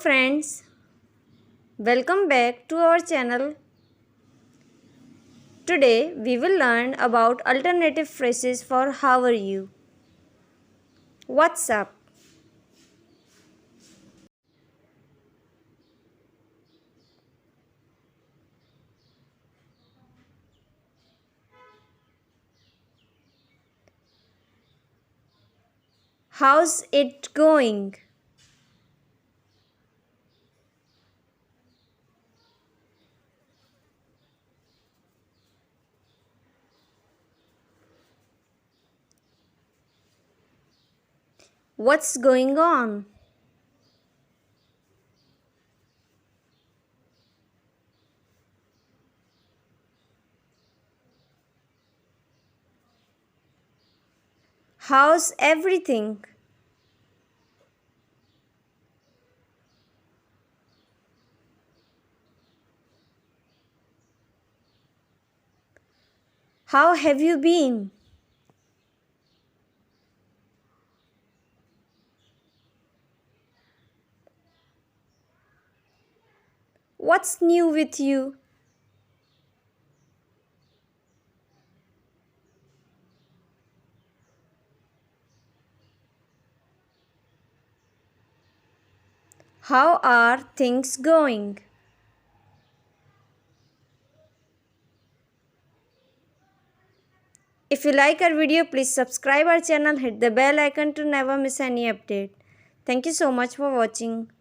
friends, welcome back to our channel. Today we will learn about alternative phrases for how are you. What's up? How's it going? What's going on? How's everything? How have you been? What's new with you? How are things going? If you like our video, please subscribe our channel, hit the bell icon to never miss any update. Thank you so much for watching.